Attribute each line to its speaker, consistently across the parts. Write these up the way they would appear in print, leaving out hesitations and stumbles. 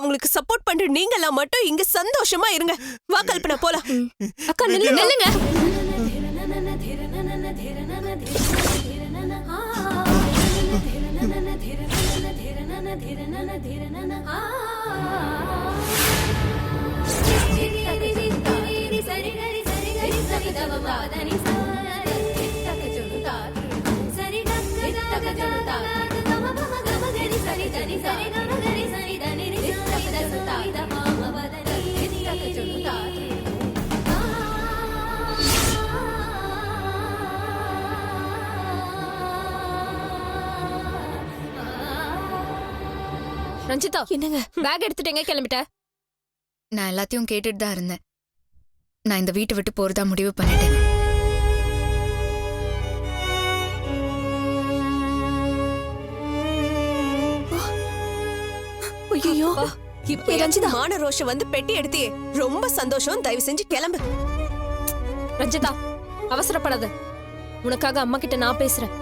Speaker 1: அவங்களுக்கு சப்போர்ட் பண்ற நீங்கலாம் மட்டும் இங்க சந்தோஷமா இருங்க. வா கல்பனா போலாம்.
Speaker 2: அக்கா நில்லுங்க. ரஞ்சிதா,
Speaker 1: என்னங்க
Speaker 2: பேக் எடுத்துட்டேங்க, கிளம்பிட்ட?
Speaker 3: நான் எல்லாத்தையும் கேட்டுட்டு தான் இருந்தேன். நான் இந்த வீட்டை விட்டு போறதா முடிவு பண்ணிட்டேன்.
Speaker 1: ஐயோ, இப்ப ரஞ்சிதா மான ரோஷம் வந்து பெட்டி எடுத்தியே, ரொம்ப சந்தோஷம். தயவு செஞ்சு கிளம்பு.
Speaker 2: ரஞ்சிதா, அவசரப்படாத. உனக்காக அம்மா கிட்ட நான் பேசுறேன்.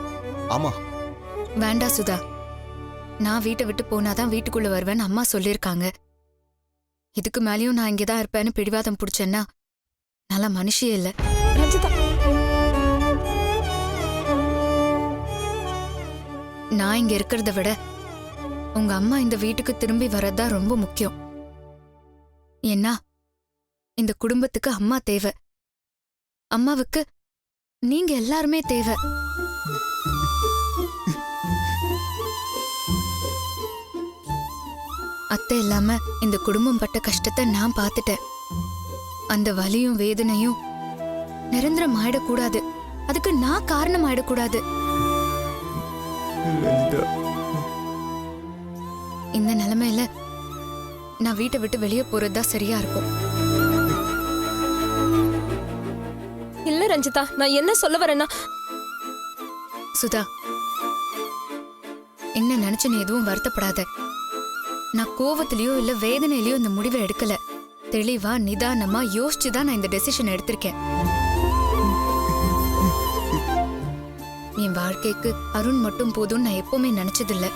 Speaker 4: ஆமா.
Speaker 3: வேண்டாம் சுதா, நான் வீட்டை விட்டு போனாதான் வீட்டுக்குள்ள வருவேன்னு அம்மா சொல்லிருக்காங்க. இதுக்கு மேலேயும் நான் இங்கதான் இருப்பேன்னு பிடிவாதம் பிடிச்சேன்னா நல்ல மனுஷியே இல்ல.
Speaker 2: ரஞ்சிதா,
Speaker 3: நான் இங்க இருக்கிறத விட உங்க அம்மா இந்த வீட்டுக்கு திரும்பி வரதான் ரொம்ப முக்கியம். ஏன்னா இந்த குடும்பத்துக்கு அம்மா தேவை. அம்மாவுக்கு நீங்க எல்லாருமே தேவை. அத்தை இல்லாம இந்த குடும்பம் பட்ட கஷ்டத்தை நான் பார்த்துட்டேன். அந்த வலியும் வேதனையும் நிரந்தரம் ஆயிடக்கூடாது. அதுக்கு நான் காரணம் ஆயிடக்கூடாது. இந்த நிலைமையில நான் வீட்டை விட்டு வெளியே போறதுதான் சரியா இருக்கும்.
Speaker 2: இல்ல ரஞ்சிதா, நான் என்ன சொல்ல வரேன்னா,
Speaker 3: சுதா, என்ன நினைச்சு நீ எதுவும் வருத்தப்படாத. நான் கோவத்திலயோ இல்ல வேதனையிலயோ இந்த முடிவை எடுக்கல. தெளிவா நிதானமா யோசிச்சுதான் நான் இந்த டெசிஷன் எடுத்திருக்கேன். என் வாழ்க்கைக்கு அருண் மட்டும் போதும் நான் எப்பவுமே நினைச்சதில்ல.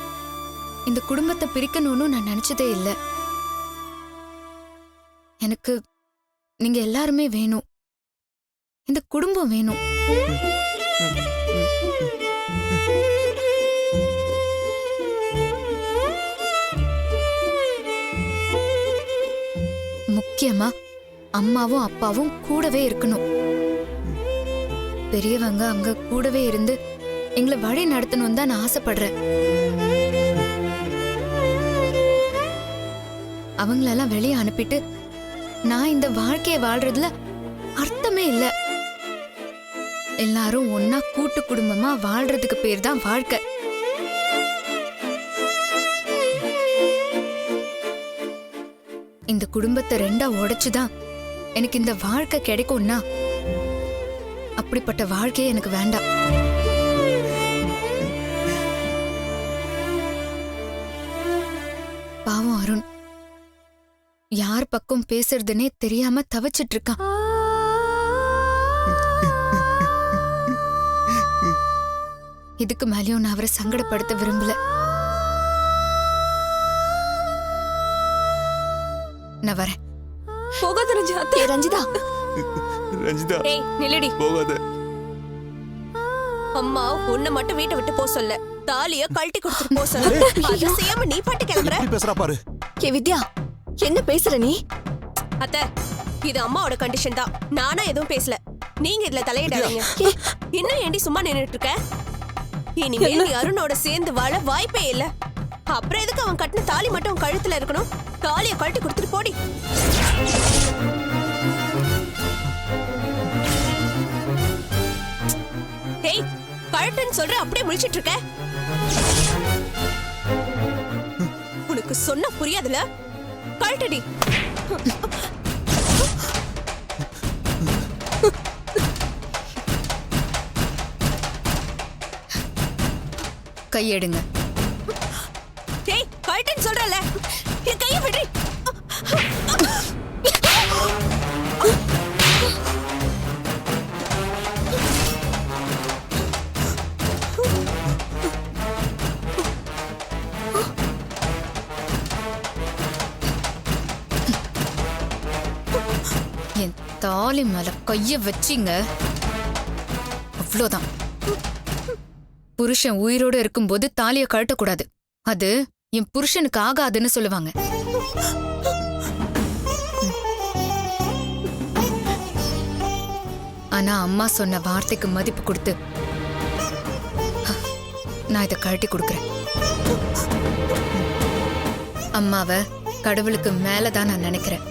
Speaker 3: இந்த குடும்பத்தை பிரிக்கணும்னு நான் நினைச்சதே இல்ல. எனக்கு நீங்க எல்லாருமே வேணும். இந்த குடும்பம் வேணும். முக்கியமா அம்மாவும் அப்பாவும் கூடவே இருக்கணும். பெரியவங்க அங்க கூடவே இருந்து எங்களை வழி நடத்தணும் தான் நான் ஆசைப்படுறேன். அவங்களெல்லாம் வெளியே அனுப்பிட்டு நான் இந்த வாழ்க்கையை வாழ்றதுல அர்த்தமே இல்ல. எல்லாரும் ஒன்னா கூட்டு குடும்பமா வாழ்றதுக்கு பேர் தான் வாழ்க்கை. இந்த குடும்பத்தை ரெண்டா உடைச்சுதான் எனக்கு இந்த வாழ்க்கை கிடைக்கும்னா அப்படிப்பட்ட வாழ்க்கையே எனக்கு வேண்டாம். பாவம் அருண் யார் பக்கம் பேசுறதுன்னே தெரியாம தவிச்சிட்டு இருக்கான். இதுக்கு மேலயும் நான் அவரை சங்கடப்படுத்த விரும்பல. நான் வரேன்.
Speaker 2: போகாத ரஞ்சிதா.
Speaker 1: ரஞ்சிதா,
Speaker 4: ரஞ்சிதா,
Speaker 2: ஏய் நில்லடி.
Speaker 4: போகாத.
Speaker 1: அம்மா உன்னை மட்டும் வீட்டை விட்டு போ சொல்ல, தாலிய கழட்டி கொடுத்துட்டு போ சொல்ல. அதை செய்யாம நீ பாட்டு கிளம்புற.
Speaker 4: எப்படி பேசுறா பாரு.
Speaker 1: ஏ வித்யா, என்ன பேசுற நீ? அத்தை, இது அம்மாவோட கண்டிஷன் தான். நானா எதுவும் பேசல. நீங்க இதுல தலையிடாதீங்க. இன்னும் ஏண்டி சும்மா நின்னுட்டு இருக்க? இனிமே நீ அருணோட சேர்ந்து வாழ வாய்ப்பே இல்ல. அப்புறம் எதுக்கு அவன் கட்டின தாலி மட்டும் கழுத்துல இருக்கணும்? தாலிய கழட்டி கொடுத்துட்டு போடி. ஏய், கழட்டுன்னு சொல்ற, அப்படியே முழிச்சிட்டு இருக்க. உனக்கு சொன்ன புரியாதுல? கழட்டடி.
Speaker 3: கையெடுங்க.
Speaker 1: ஏய், கழட்டுன்னு சொல்றல, என் கையை விடுறி.
Speaker 3: தாலி மேல கைய வச்சிங்க அவ்வளோதான். புருஷன் உயிரோட இருக்கும்போது தாலிய கழட்டக்கூடாது. அது என் புருஷனுக்கு ஆகாதுன்னு சொல்லுவாங்க. ஆனா அம்மா சொன்ன வார்த்தைக்கு மதிப்பு கொடுத்து நான் இதை கழட்டி கொடுக்கறேன். அம்மாவை கடவுளுக்கு மேலதான் நான் நினைக்கிறேன்.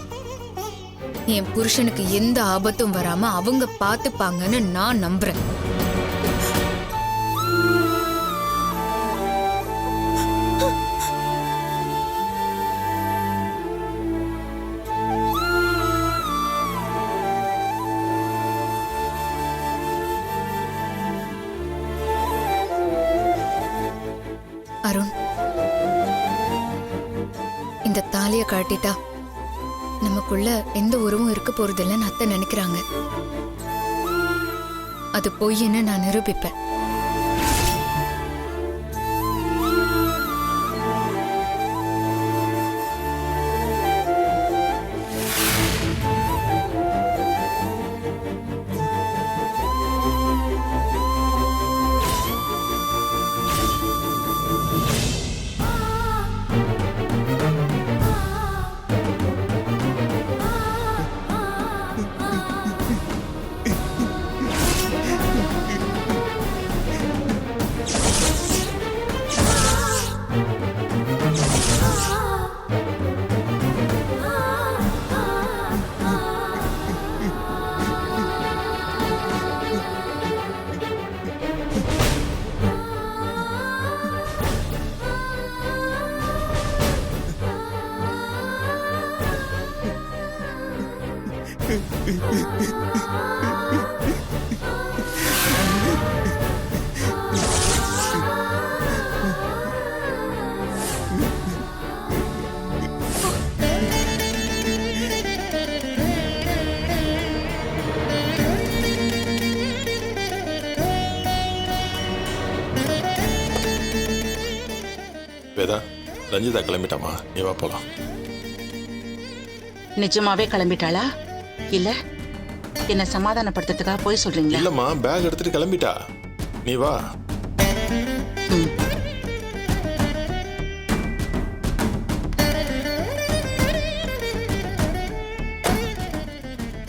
Speaker 3: என் புருஷனுக்கு எந்த ஆபத்தும் வராம அவங்க பாத்துப்பாங்கன்னு நான் நம்புறேன். அருண், இந்த தாலிய கழட்டிட்டா நமக்குள்ள எந்த உறவும் இருக்க போறதில்லைன்னு அத்தை நினைக்கிறாங்க. அது பொய்ன்னு நான் நிரூபிப்பேன்.
Speaker 5: வேதா, ரஞ்சிதா கிளம்பிட்டாமா, நீ வா போலாம்.
Speaker 6: நிஜமாவே கிளம்பிட்டாளா இல்ல என்ன சமாதானப்படுத்துறதுக்காக போய் சொல்றீங்களா?
Speaker 5: இல்லம்மா, பேக் எடுத்துட்டு கிளம்பிட்டா. நீ வா.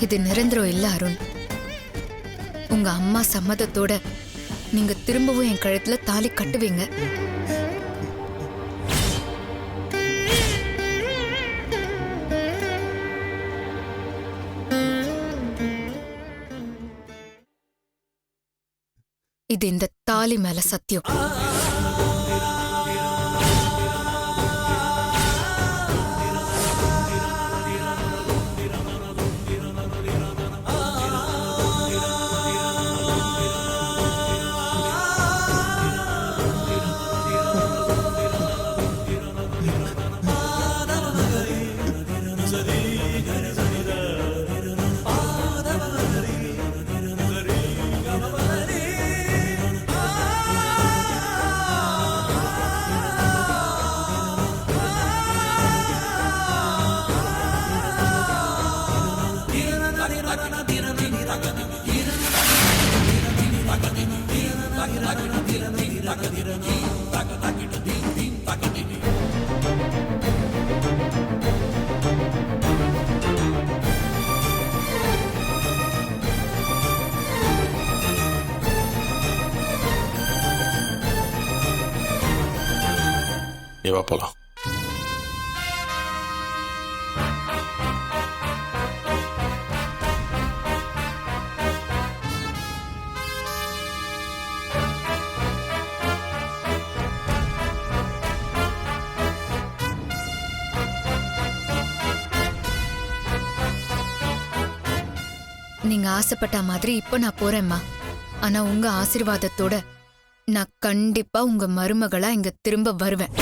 Speaker 3: இது நிரந்தரம் இல்ல அருண். உங்க அம்மா சம்மதத்தோட நீங்க திரும்பவும் என் கழுத்துல தாலி கட்டுவீங்க. இது இந்த தாலி மேல சத்தியம்.
Speaker 5: நீ வா போலாம். நீங்க ஆசைப்பட்ட மாதிரி இப்ப நான் போறேம்மா. ஆனா உங்க ஆசீர்வாதத்தோட நான் கண்டிப்பா உங்க மருமகளா இங்க திரும்ப வருவேன்.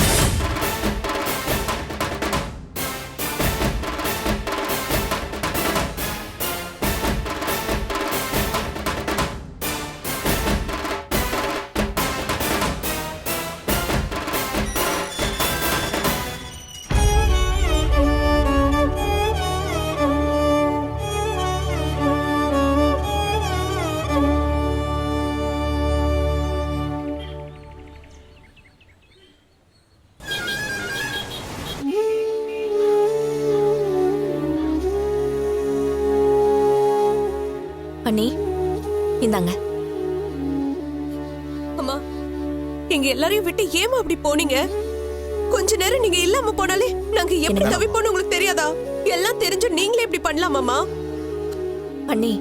Speaker 7: அண்ணி இந்தாங்க.
Speaker 1: அம்மா எங்க எல்லாரையும் விட்டு ஏமா அப்படி போனீங்க? கொஞ்ச நேரம் நீங்க இல்லாம போனாலே நாங்க எப்படி
Speaker 7: என்னம்மா?
Speaker 1: தவிப்போன்னு உங்களுக்கு தெரியாதா? எல்லாம் தெரிஞ்சு நீங்களே இப்படி பண்ணலாமாமா?
Speaker 7: அண்ணி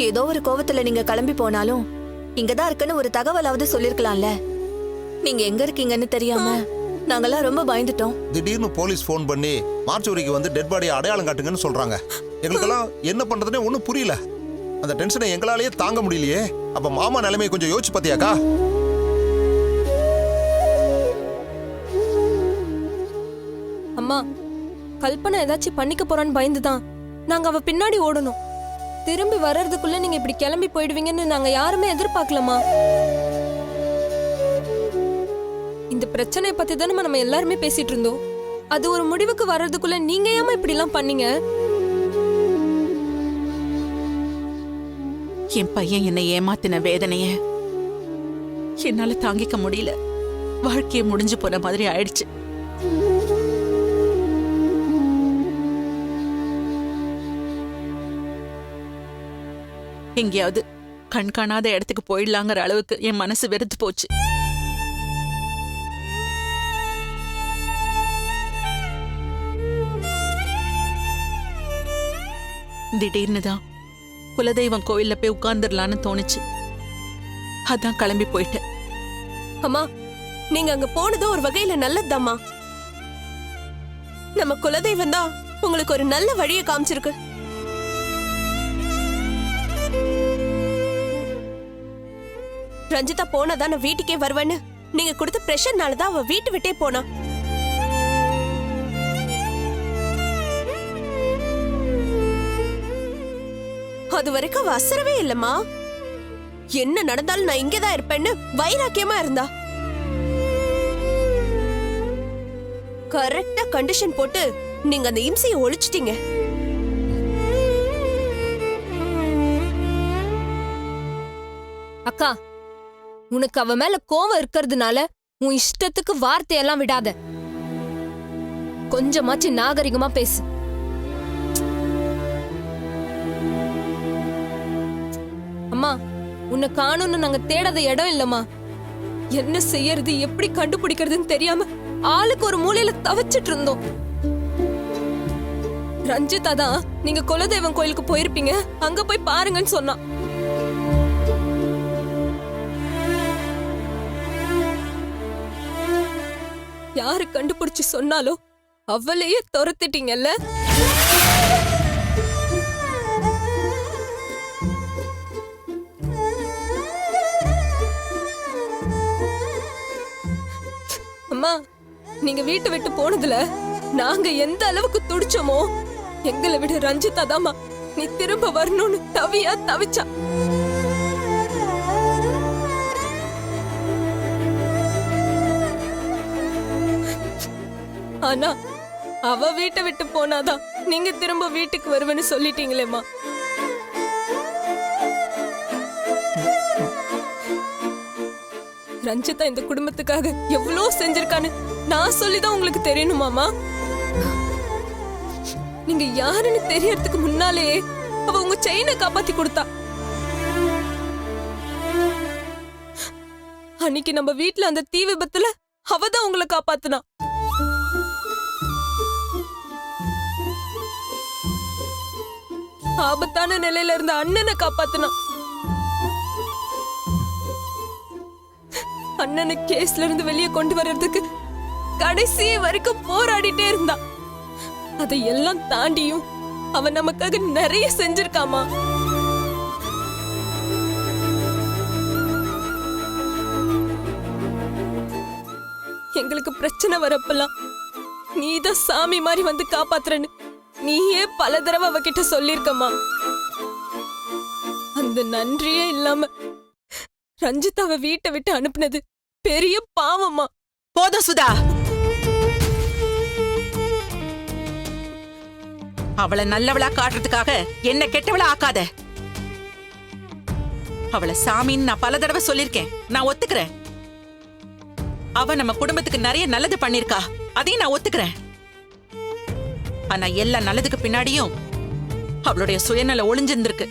Speaker 7: ஏதோ ஒரு கோவத்துல நீங்க கிளம்பி போனாலும் இங்கதான் இருக்குன்னு ஒரு தகவலாவது சொல்லிருக்கலாம்ல. நீங்க எங்க இருக்கீங்கன்னு தெரியாம நாங்கெல்லாம் ரொம்ப பயந்துட்டோம்.
Speaker 4: திடீர்னு போலீஸ் ஃபோன் பண்ணி மார்ச்சுவரிக்கு வந்து டெட் பாடியை அடையாளம் காட்டுங்கன்னு சொல்றாங்க. எங்களுக்கெல்லாம் என்ன பண்றதுனே ஒன்றும் புரியல. அந்த டென்ஷனை எங்களாலேயே தாங்க முடியலையே. அப்ப மாமா நிலைமையை கொஞ்சம் யோசிச்சு பாத்தியாக்கா?
Speaker 2: அம்மா கல்பனை ஏதாச்சும் பண்ணிக்க போறான்னு பயந்துதான் நாங்க அவ பின்னாடி ஓடணும். திரும்பி வர்றதுக்குள்ள நீங்க இப்படி கிளம்பி போயிடுவீங்கன்னு நாங்க யாருமே எதிர்பார்க்கலமா. இந்த பிரச்சனையை பத்தி தானே நம்ம எல்லாருமே பேசிட்டு இருந்தோம். அது ஒரு முடிவுக்கு வர்றதுக்குள்ள நீங்க ஏமா இப்படி எல்லாம் பண்ணீங்க?
Speaker 6: என் பையன் என்னை ஏமாத்தின வேதனைய என்னால தாங்கிக்க முடியல. வாழ்க்கையை முடிஞ்சு போன மாதிரி ஆயிடுச்சு. எங்கேயாவது கண் காணாத இடத்துக்கு போயிடலாங்கிற அளவுக்கு என் மனசு வெறுத்து போச்சு. திடீர்னு தான் குலதெய்வம் கோயில்ல போய் உட்கார்ந்துடலான்னு தோணுச்சு. அதான் கிளம்பி போயிட்டேன்.
Speaker 1: அம்மா நீங்க அங்க போனது ஒரு வகையில நல்லதுதாம்மா. நம்ம குலதெய்வம் தான் உங்களுக்கு ஒரு நல்ல வழியை காமிச்சிருக்கு. ரஞ்சிதா போனாதான் நான் வீட்டுக்கே வருவேன்னு நீங்க கொடுத்த பிரஷர்னாலதான் அவ வீட்டு விட்டே போனா. அது வரைக்கும் அவ அசரவே இல்லம்மா. என்ன நடந்தாலும் நான் இங்கேதான் இருப்பேன்னு வைராக்கியமா இருந்தா. கரெக்டா கண்டிஷன் போட்டு நீங்க அந்த இம்சையை ஒழிச்சிட்டீங்க.
Speaker 2: அக்கா உனக்கு அவ மேல கோவம் இருக்கிறதுனால உன் இஷ்டத்துக்கு வார்த்தையெல்லாம் விடாத. கொஞ்சமாச்சு நாகரிகமா பேசு. அம்மா உன்னை காணும்னு நாங்க தேடாத இடம் இல்லம்மா. என்ன செய்யறது எப்படி கண்டுபிடிக்கிறதுன்னு தெரியாம ஆளுக்கு ஒரு மூலையில தவிச்சிட்டு இருந்தோம். ரஞ்சிதா தான் நீங்க குலதெய்வம் கோயிலுக்கு போயிருப்பீங்க, அங்க போய் பாருங்கன்னு சொன்னா. யாரு கண்டுபிடிச்சு சொன்னாலோ அவளையே துரத்திட்டீங்கல்ல. அம்மா நீங்க வீட்டை விட்டு போனதுல நாங்க எந்த அளவுக்கு துடிச்சோமோ எங்களை விட ரஞ்சிதா தாமா நீ திரும்ப வரணும்னு தவியா தவிச்சா. ஆனா அவ வீட்டை விட்டு போனாதான் நீங்க திரும்ப வீட்டுக்கு வருவேன்னு சொல்லிட்டீங்களேம்மா. ரஞ்சிதா இந்த குடும்பத்துக்காக எவ்வளவு செஞ்சிருக்கான்னு நான் சொல்லிதான் உங்களுக்கு தெரியணுமாமா. நீங்க யாருன்னு தெரியறதுக்கு முன்னாலே அவ உங்க செயினை காப்பாத்தி கொடுத்தா. அன்னைக்கு நம்ம வீட்ல அந்த தீ விபத்துல அவதான் உங்களை காப்பாத்துனா. ஆபத்தான நிலையில இருந்த அண்ணனை காப்பாத்துனா. அண்ணனை கேஸ்ல இருந்து வெளியே கொண்டு வர்றதுக்கு கடைசி வரைக்கும் போராடிட்டே இருந்தா. அதையெல்லாம் தாண்டியும் அவன் நமக்காக நிறைய செஞ்சிருக்காமா. எங்களுக்கு பிரச்சனை வரப்பெல்லாம் நீதான் சாமி மாதிரி வந்து காப்பாத்துறன்னு நீயே பல தடவை அவகிட்ட சொல்லிருக்கமா. அந்த நன்றியே இல்லாம ரஞ்சிதாவை வீட்டை விட்டு அனுப்புனது பெரிய பாவமா.
Speaker 6: போதும் சுதா, அவளை நல்லவளா காட்டுறதுக்காக என்ன கெட்டவளா ஆக்காத. அவளை சாமின்னு நான் பல தடவை சொல்லிருக்கேன், நான் ஒத்துக்கிறேன். அவ நம்ம குடும்பத்துக்கு நிறைய நல்லது பண்ணிருக்கா, அதையும் நான் ஒத்துக்கிறேன். ஆனா எல்லா நல்லதுக்கு பின்னாடியும் அவளுடைய சுயநல ஒளிஞ்சிருந்திருக்கு.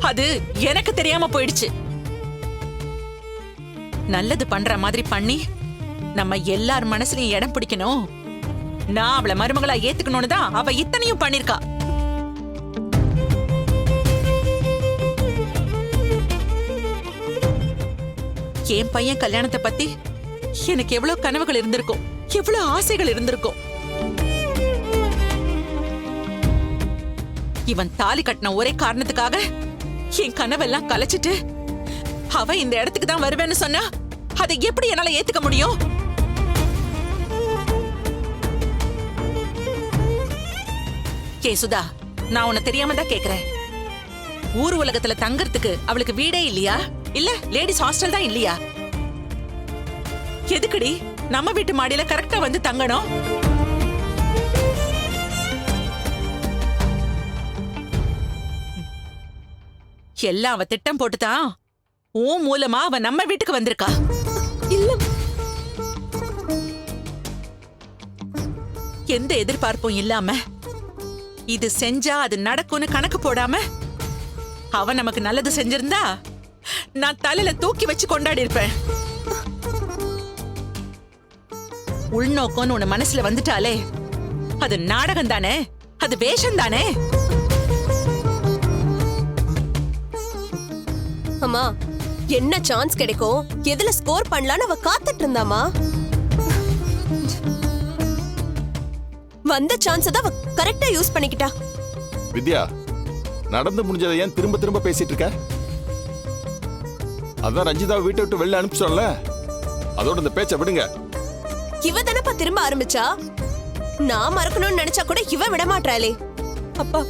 Speaker 6: அது எனக்கு தெரியாம போயிடுச்சு. நல்லது பண்ற மாதிரி பண்ணி நம்ம எல்லார் மனசுலயும் இடம் பிடிக்கணும், நான் அவளை மருமகளா ஏத்துக்கணும்னு தான் அவ இத்தனையும் பண்ணிருக்கா. என் பையன் கல்யாணத்தை பத்தி எனக்கு எவ்வளவு கனவுகள் இருந்திருக்கும், எவ்வளவு ஆசைகள் இருந்திருக்கும். இவன் தாலி கட்டின ஒரே காரணத்துக்காக என் கனவெல்லாம் கலைச்சிட்டு அவ இந்த இடத்துக்கு தான் வருவேன்னு சொன்னா அதை எப்படி என்னால ஏத்துக்க முடியும்? கே சுதா, நான் உன்னை தெரியாம தான் கேக்குறேன். ஊர் உலகத்துல தங்கறதுக்கு அவளுக்கு வீடே இல்லையா? இல்ல லேடிஸ் ஹாஸ்டல் தான் இல்லையா? எதுக்குடி நம்ம வீட்டு மாடியில கரெக்டா வந்து தங்கணும்? எல்லாம் அவ திட்டம் போட்டுதான் ஓ மூலமா அவ நம்ம வீட்டுக்கு வந்திருக்கா.
Speaker 2: இல்ல
Speaker 6: எந்த எதிர்பார்ப்பும் இல்லாம இது செஞ்சா அது நடக்கும்னு கணக்கு போடாம அவ நமக்கு நல்லது செஞ்சிருந்தா நான் தலையில தூக்கி வச்சு கொண்டாடி இருப்பேன். உள்நோக்கம்னு உன மனசுல வந்துட்டாலே அது நாடகம் தானே, அது வேஷம் தானே.
Speaker 1: அம்மா என்ன சான்ஸ் கிடைக்கும், எதுல ஸ்கோர் பண்ணலான்னு அவ காத்துட்டு இருந்தாமா. வந்த சான்ஸ் தான் அவ கரெக்டா யூஸ் பண்ணிக்கிட்டா.
Speaker 8: வித்யா, நடந்து முடிஞ்சதை ஏன் திரும்ப திரும்ப பேசிட்டு இருக்க? அதான் ரஞ்சிதாவை வீட்டை விட்டு வெளில அனுப்பிச்சோம்ல, அதோட இந்த பேச்சை விடுங்க.
Speaker 1: இவ தானப்பா திரும்ப ஆரம்பிச்சா. நான் மறக்கணும்னு நினைச்சா கூட இவ விட மாட்டாளே.
Speaker 2: அப்பா,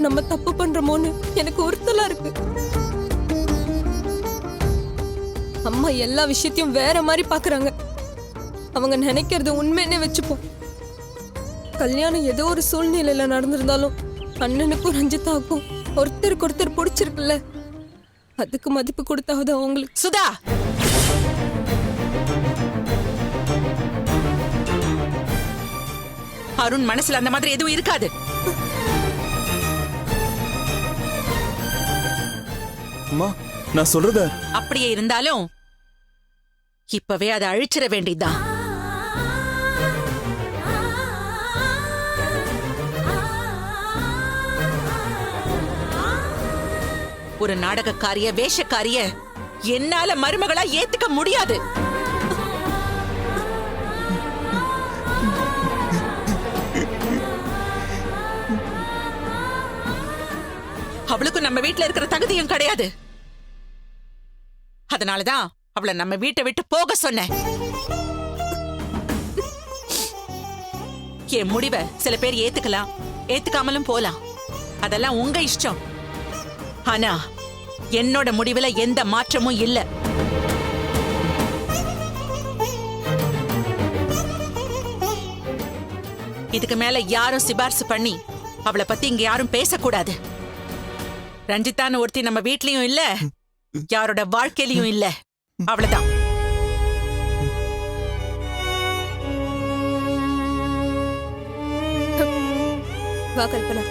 Speaker 2: நம்ம தப்பு பண்றோமோன்னு எனக்கு உறுத்தலா இருக்கு. அம்மா எல்லா விஷயத்தையும் வேற மாதிரி பாக்குறாங்க. அவங்க நினைக்கிறது உண்மைன்னே வச்சுப்போம். கல்யாணம் ஏதோ ஒரு சூழ்நிலையில நடந்திருந்தாலும் அண்ணனுக்கும் ரஞ்சிதாவுக்கும் ஒருத்தருக்கு ஒருத்தர் பிடிச்சிருக்குல்ல, அதுக்கு மதிப்பு கொடுத்தாவது அவங்களுக்கு.
Speaker 6: சுதா, அருண் மனசுல அந்த மாதிரி எதுவும் இருக்காது.
Speaker 8: அம்மா, நான் சொல்றத
Speaker 6: அப்படியே இருந்தாலும் இப்பவே அதை அழிச்சிட வேண்டியதுதான். ஒரு நாடகக்காரிய வேஷக்காரிய என்னால மருமகளா ஏத்துக்க முடியாது. அவளுக்கும் நம்ம வீட்டுல இருக்கிற தகுதியும் கிடையாது. அதனாலதான் அவளை நம்ம வீட்டை விட்டு போக சொன்னேன். என் முடிவை சில பேர் ஏத்துக்கலாம், ஏத்துக்காமலும் போலாம். அதெல்லாம் உங்க இஷ்டம். ஆனா என்னோட முடிவுல எந்த மாற்றமும் இல்ல. இதுக்கு மேல யாரும் சிபாரிசு பண்ணி அவளை பத்தி இங்க யாரும் பேசக்கூடாது. ரஞ்சிதான்னு ஒருத்தி நம்ம வீட்லயும் இல்ல, யாரோட வாழ்க்கையிலயும் இல்ல. அவ்வளவுதான்.
Speaker 1: வா கல்பனா.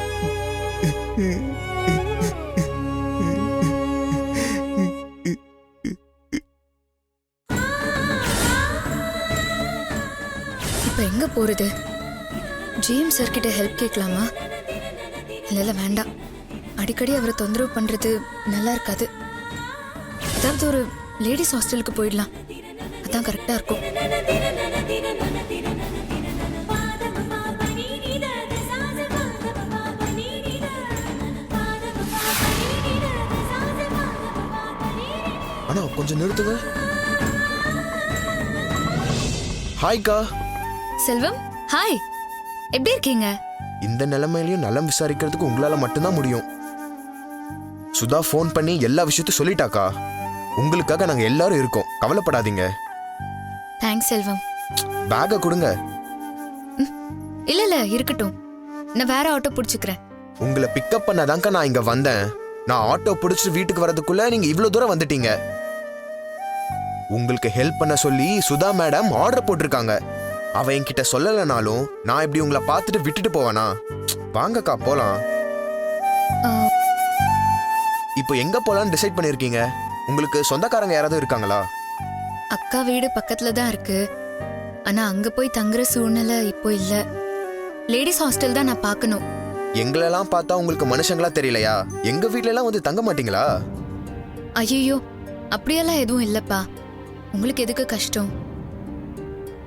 Speaker 5: இப்ப எங்க போறது? ஜேம்ஸ் சார் கிட்ட ஹெல்ப் கேட்கலாமா? இல்ல வேண்டாம், அடிக்கடி அவரை தொந்தரவு பண்றது நல்லா இருக்காது. அதாவது ஒரு லேடிஸ் ஹாஸ்டலுக்கு போயிடலாம், அதான் கரெக்டா இருக்கும்.
Speaker 9: அண்ணா கொஞ்சம் நிறுத்துங்க. ஹாய்க்கா.
Speaker 5: செல்வம், ஹாய், எப்படி இருக்கீங்க?
Speaker 9: இந்த நிலைமையிலயும் நலம் விசாரிக்கிறதுக்கு உங்களால மட்டும்தான் முடியும். சுதா ஃபோன் பண்ணி எல்லா விஷயத்தையும் சொல்லிட்டாக்கா. உங்களுக்காக நாங்க எல்லாரும் இருக்கோம், கவலைப்படாதீங்க.
Speaker 5: தேங்க்ஸ் செல்வம்.
Speaker 9: பேக்கை கொடுங்க.
Speaker 5: இல்ல இல்ல இருக்கட்டும், நான் வேற ஆட்டோ பிடிச்சுக்கிறேன்.
Speaker 9: உங்களை பிக்கப் பண்ணதாங்க நான் இங்க வந்தேன். நான் ஆட்டோ பிடிச்சு வீட்டுக்கு வரதுக்குள்ள நீங்க இவ்வளவு தூரம் வந்துட்டீங்க. உங்களுக்கு ஹெல்ப் பண்ண சொல்லி சுதா மேடம் ஆர்டர் போட்டிருக்காங்க. அவ என்கிட்ட சொல்லலைனாலும் நான் இப்படி உங்களை பார்த்துட்டு விட்டுட்டு போவேனா? வாங்கக்கா போலாம். இப்போ எங்க போலான்னு டிசைட் பண்ணிருக்கீங்க? உங்களுக்கு சொந்தக்காரங்க யாராவது இருக்காங்களா?
Speaker 3: அக்கா வீடு பக்கத்துல தான் இருக்கு. ஆனா அங்க போய் தங்குற சூழ்நிலை இப்போ இல்ல. லேடிஸ் ஹாஸ்டல் தான் நான் பார்க்கணும்.
Speaker 9: எங்களெல்லாம் பார்த்தா உங்களுக்கு மனுஷங்களா தெரியலையா? எங்க வீட்ல எல்லாம் வந்து தங்க மாட்டீங்களா?
Speaker 3: ஐயோ, அப்படியெல்லாம் எதுவும் இல்லப்பா. உங்களுக்கு எதுக்கு கஷ்டம்?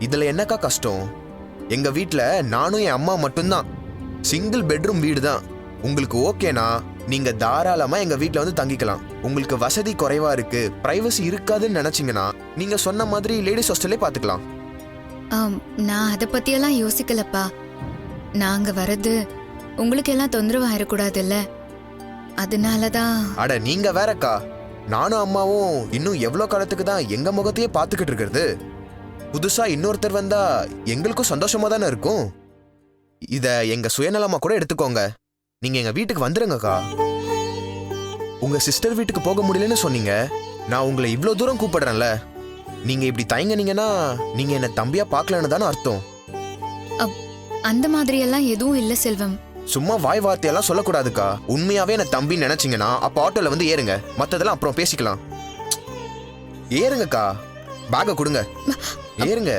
Speaker 9: இதுல என்னக்கா கஷ்டம்? எங்க வீட்ல நானும் என் அம்மா மட்டும்தான். சிங்கிள் பெட்ரூம் வீடு தான். உங்களுக்கு ஓகேனா நீங்க தாராளமா எங்க வீட்ல வந்து தங்கிக்கலாம். உங்களுக்கு வசதி குறைவா இருக்கு, பிரைவசி இருக்காதுன்னு நினைச்சீங்கன்னா நீங்க சொன்ன மாதிரி லேடிஸ் ஹாஸ்டலே பாத்துக்கலாம்.
Speaker 3: நான் அதை பத்தியெல்லாம் யோசிக்கலப்பா. நாங்க வரது உங்களுக்கு எல்லாம் தொந்தரவு ஆயிடக்கூடாதுல்ல, அதனாலதான்.
Speaker 9: அட நீங்க வேறக்கா, நானும் அம்மாவும் இன்னும் எவ்வளவு காலத்துக்கு தான் எங்க முகத்தையே பாத்துக்கிட்டு இருக்கிறது? புதுசா இன்னொருத்தர் வந்தா எங்களுக்கும் சந்தோஷமா தானே இருக்கும். இத எங்க சுயநலமா கூட எடுத்துக்கோங்க. நீங்க எங்க வீட்டுக்கு வந்துருங்கக்கா. உங்க சிஸ்டர் வீட்டுக்கு போக முடியலன்னு சொன்னீங்க. நான் உங்களை இவ்ளோ தூரம் கூப்பிடுறேன்ல. நீங்க இப்படி தயங்கினீங்கன்னா நீங்க என்ன தம்பியா பார்க்கலன்னு தானே அர்த்தம்.
Speaker 3: அந்த மாதிரி எல்லாம் எதுவும் இல்ல செல்வம்.
Speaker 9: சும்மா வாய் வார்த்தையெல்லாம் சொல்லக்கூடாதுக்கா. உண்மையாவே என்ன தம்பின்னு நினைச்சீங்கன்னா அப்ப ஆட்டோல வந்து ஏறுங்க. மத்ததெல்லாம் அப்புறம் பேசிக்கலாம். ஏறுங்கக்கா, பேக்க கொடுங்க, ஏறுங்க.